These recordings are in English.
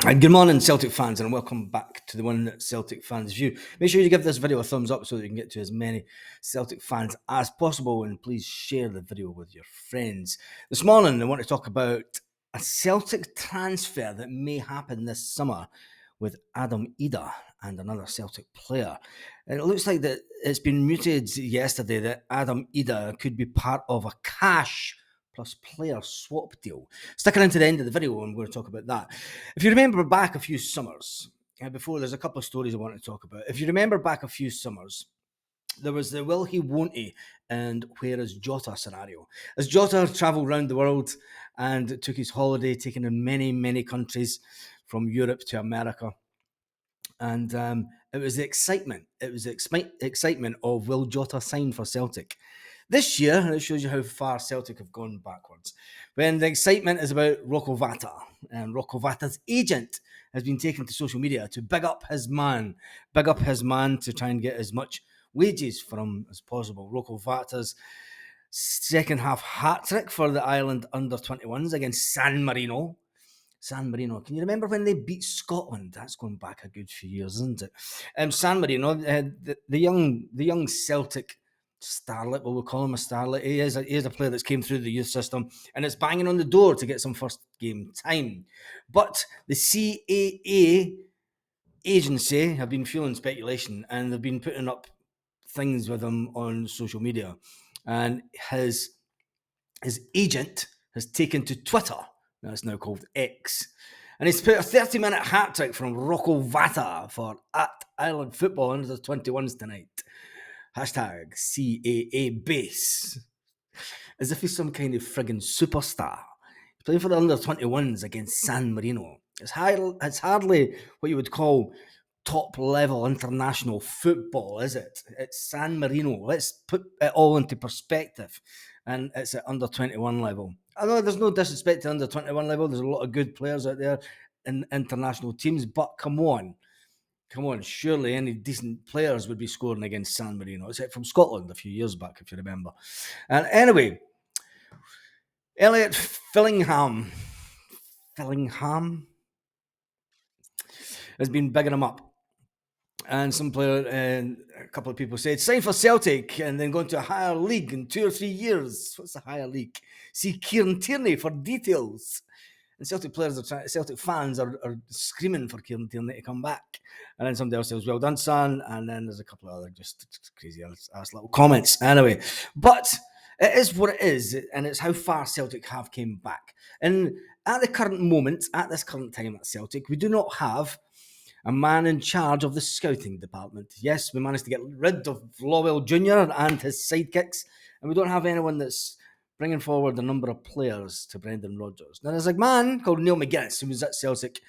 And good morning, Celtic fans, and welcome back to the One Celtic Fans View. Make sure you give this video a thumbs up so that you can get to as many Celtic fans as possible, and please share the video with your friends. This morning, I want to talk about a Celtic transfer that may happen this summer with Idah and another Celtic player. And it looks like that it's been mooted yesterday that Idah could be part of a cash+Player swap deal. Stick around to the end of the video, I'm going to talk about that. If you remember back a few summers, before there's a couple of stories I want to talk about. If you remember back a few summers, there was the will he, won't he, and where is Jota scenario. As Jota travelled around the world and took his holiday, taking in many, many countries from Europe to America. And it was the excitement. It was the excitement of will Jota sign for Celtic. This year, and it shows you how far Celtic have gone backwards, when the excitement is about Rovat, and Rokovata's agent has been taken to social media to big up his man to try and get as much wages from him as possible. Rokovata's second half hat trick for the Ireland under-21s against San Marino. Can you remember when they beat Scotland? That's going back a good few years, isn't it? San Marino, the young Celtic starlet, well, we'll call him a starlet. He is a player that's came through the youth system, and it's banging on the door to get some first game time. But the CAA agency have been fueling speculation, and they've been putting up things with him on social media. And his agent has taken to Twitter. That's now called X. And he's put a 30-minute hat trick from Rokovata for at Ireland Football under the 21s tonight. Hashtag CAA base. As if he's some kind of friggin' superstar. He's playing for the under 21s against San Marino. It's hardly what you would call top level international football, is it? It's San Marino. Let's put it all into perspective. And it's at under 21 level. I know there's no disrespect to under 21 level. There's a lot of good players out there in international teams, but come on, surely any decent players would be scoring against San Marino, except from Scotland a few years back, if you remember. And anyway, Elliot Fillingham has been bigging him up. And some player, and a couple of people said, sign for Celtic and then go into a higher league in 2 or 3 years. What's a higher league? See Kieran Tierney for details. And Celtic fans are screaming for Kieran Tierney to come back. And then somebody else says, well done, son. And then there's a couple of other just crazy ass little comments. Anyway, but it is what it is, and it's how far Celtic have came back. And at the current moment, at this current time at Celtic, we do not have a man in charge of the scouting department. Yes, we managed to get rid of Lowell Jr. and his sidekicks, and we don't have anyone that's bringing forward a number of players to Brendan Rodgers. Now, there's a man called Neil McGuinness who was at Celtic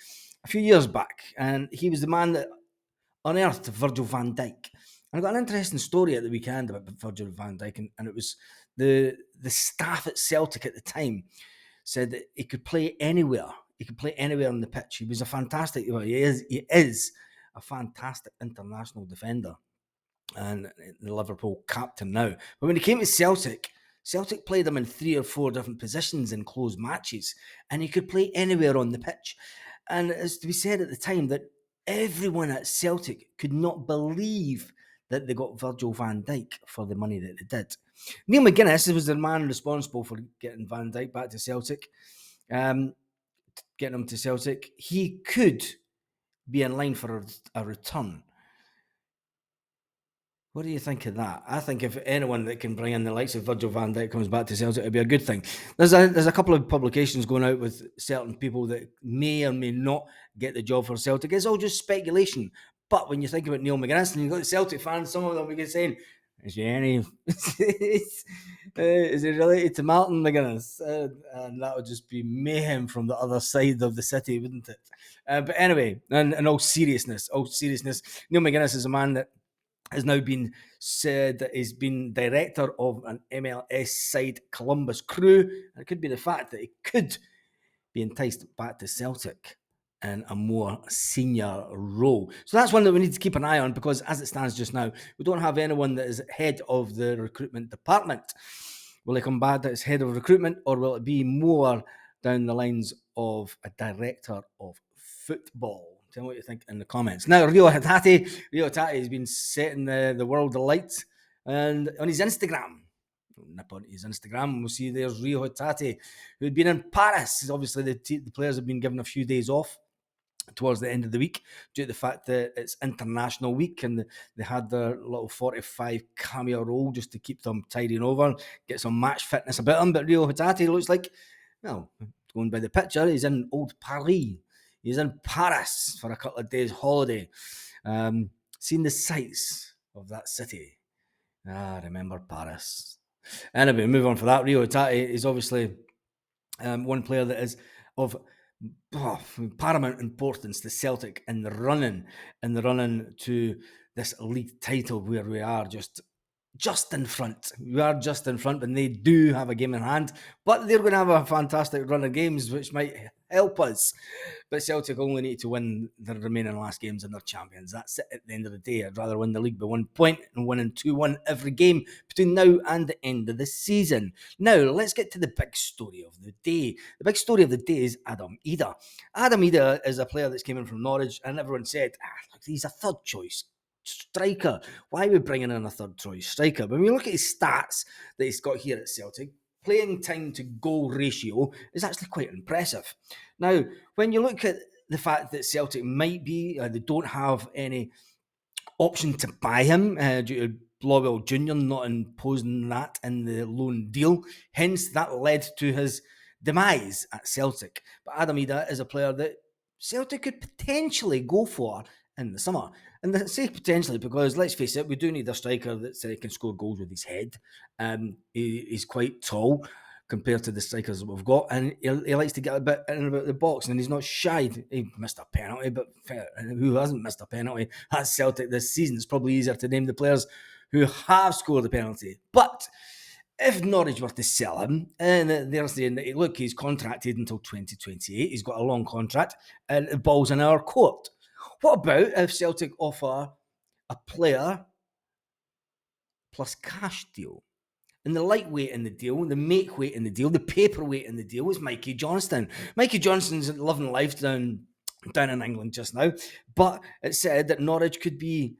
a few years back, and he was the man that unearthed Virgil van Dijk. And I got an interesting story at the weekend about Virgil van Dijk, and it was the staff at Celtic at the time said that he could play anywhere. He could play anywhere on the pitch. He was a fantastic, he is a fantastic international defender and the Liverpool captain now. But when he came to Celtic played him in 3 or 4 different positions in close matches, and he could play anywhere on the pitch. And it's to be said at the time that everyone at Celtic could not believe that they got Virgil van Dijk for the money that they did. Neil McGuinness was the man responsible for getting Van Dijk back to Celtic. Getting him to Celtic, he could be in line for a return. What do you think of that? I think if anyone that can bring in the likes of Virgil van Dijk comes back to Celtic, it'd be a good thing. There's a couple of publications going out with certain people that may or may not get the job for Celtic. It's all just speculation. But when you think about Neil McGuinness and you've got the Celtic fans, some of them will be saying, is he related to Martin McGuinness? And that would just be mayhem from the other side of the city, wouldn't it? But anyway, and in all seriousness, Neil McGuinness is a man that has now been said that he's been director of an MLS side, Columbus Crew. And it could be the fact that he could be enticed back to Celtic in a more senior role. So that's one that we need to keep an eye on, because as it stands just now, we don't have anyone that is head of the recruitment department. Will he come back as head of recruitment, or will it be more down the lines of a director of football. Tell me what you think in the comments. Now, Rio Hatate has been setting the world alight, and on his Instagram, nip onto his Instagram, and we'll see there's Rio Hatate, who had been in Paris. Obviously, the players have been given a few days off towards the end of the week due to the fact that it's international week, and they had their little 45 cameo roll just to keep them tidying over, get some match fitness about them. But Rio Hatate looks like, well, going by the picture, he's in old Paris. He's in Paris for a couple of days holiday, seeing the sights of that city. Remember Paris. Anyway, move on for that. Rio Hatate is obviously one player that is of paramount importance to Celtic in the running to this league title, where we are just in front. We are just in front, and they do have a game in hand, but they're going to have a fantastic run of games, which might help us. But Celtic only need to win the remaining last games, and they're champions. That's it at the end of the day. I'd rather win the league by 1 point and winning 2-1 every game between now and the end of the season. Now, let's get to the big story of the day. The big story of the day is Adam Idah. Adam Idah is a player that's came in from Norwich, and everyone said, look, he's a third choice striker. Why are we bringing in a third choice striker? When we look at his stats that he's got here at Celtic, playing time to goal ratio is actually quite impressive. Now, when you look at the fact that Celtic might be, they don't have any option to buy him due to Blobell Jr. not imposing that in the loan deal, hence that led to his demise at Celtic. But Adam Idah is a player that Celtic could potentially go for in the summer. And I say potentially because, let's face it, we do need a striker that can score goals with his head. He's quite tall compared to the strikers that we've got, and he likes to get a bit in about the box, and he's not shy. He missed a penalty, but who hasn't missed a penalty at Celtic this season? It's probably easier to name the players who have scored the penalty. But if Norwich were to sell him, and they're saying that, look, he's contracted until 2028, he's got a long contract, and the ball's in our court. What about if Celtic offer a player plus cash deal? And the lightweight in the deal, the make weight in the deal, the paperweight in the deal is Mikey Johnston. Mikey Johnston's loving life down in England just now, but it said that Norwich could be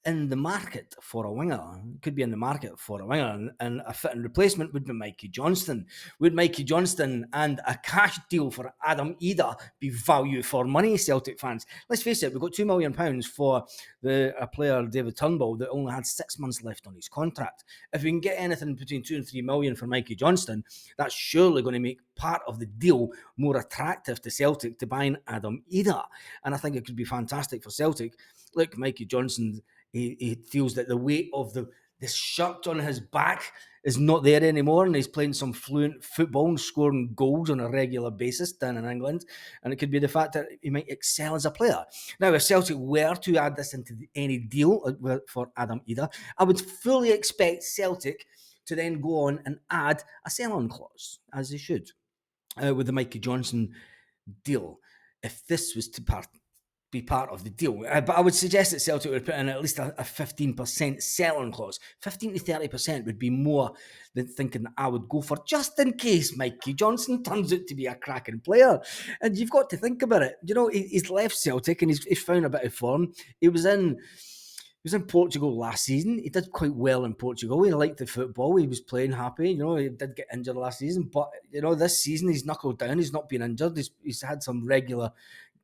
in the market for a winger. Could be in the market for a winger, and a fitting replacement would be Mikey Johnston. Would Mikey Johnston and a cash deal for Adam Idah be value for money, Celtic fans? Let's face it, we've got £2 million for a player, David Turnbull, that only had 6 months left on his contract. If we can get anything between 2 and 3 million for Mikey Johnston, that's surely going to make part of the deal more attractive to Celtic to buying Adam Idah. And I think it could be fantastic for Celtic. Look, Mikey Johnston, he feels that the weight of the shirt on his back is not there anymore, and he's playing some fluent football and scoring goals on a regular basis down in England. And it could be the fact that he might excel as a player. Now, if Celtic were to add this into any deal for Adam Idah, I would fully expect Celtic to then go on and add a sell-on clause, as they should, with the Mikey Johnston deal. If this was to be part of the deal. But I would suggest that Celtic would put in at least a 15% sell-on clause. 15 to 30% would be more than thinking that I would go for, just in case Mikey Johnston turns out to be a cracking player. And you've got to think about it. You know, he's left Celtic and he's found a bit of form. He was in Portugal last season. He did quite well in Portugal. He liked the football. He was playing happy. You know, he did get injured last season. But, you know, this season he's knuckled down. He's not been injured. He's had some regular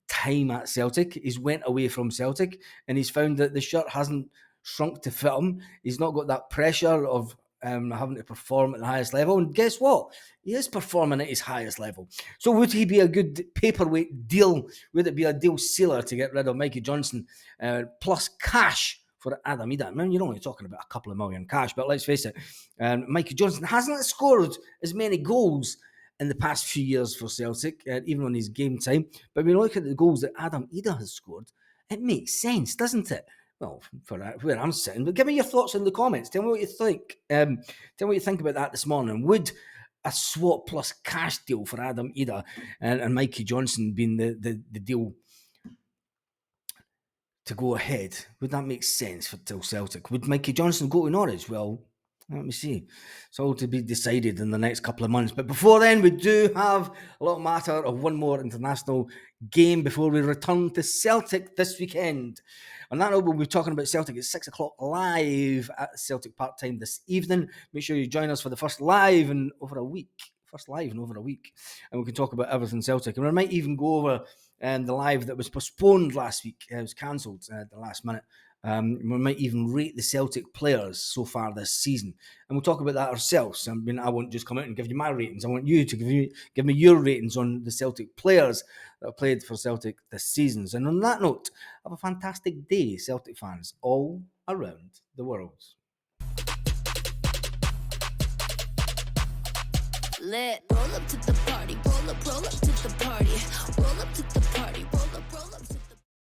time at Celtic. He's went away from Celtic and he's found that the shirt hasn't shrunk to fit him. He's not got that pressure of having to perform at the highest level. And guess what? He is performing at his highest level. So would he be a good paperweight deal? Would it be a deal sealer to get rid of Mikey Johnston plus cash for Adam Idah? I mean, you're only talking about a couple of million cash, but let's face it, Mikey Johnston hasn't scored as many goals in the past few years for Celtic, even on his game time. But when you look at the goals that Adam Idah has scored, it makes sense, doesn't it? Well, for where I'm sitting. But give me your thoughts in the comments. Tell me what you think. Tell me what you think about that this morning. Would a swap plus cash deal for Adam Idah and Mikey Johnston being the deal to go ahead, would that make sense for Celtic? Would Mikey Johnston go to Norwich? Well, Let me see. It's all to be decided in the next couple of months. But before then, we do have a little matter of one more international game before we return to Celtic this weekend. On that note, we'll be talking about Celtic at 6 o'clock live at Celtic Park time this evening. Make sure you join us for the first live in over a week. And we can talk about everything Celtic. And we might even go over the live that was postponed last week. It was cancelled at the last minute. We might even rate the Celtic players so far this season, and we'll talk about that ourselves. I mean, I won't just come out and give you my ratings. I want you to give me your ratings on the Celtic players that have played for Celtic this season. And on that note, have a fantastic day, Celtic fans all around the world. Lit. Roll up to the party, roll up to the party, roll up to the party.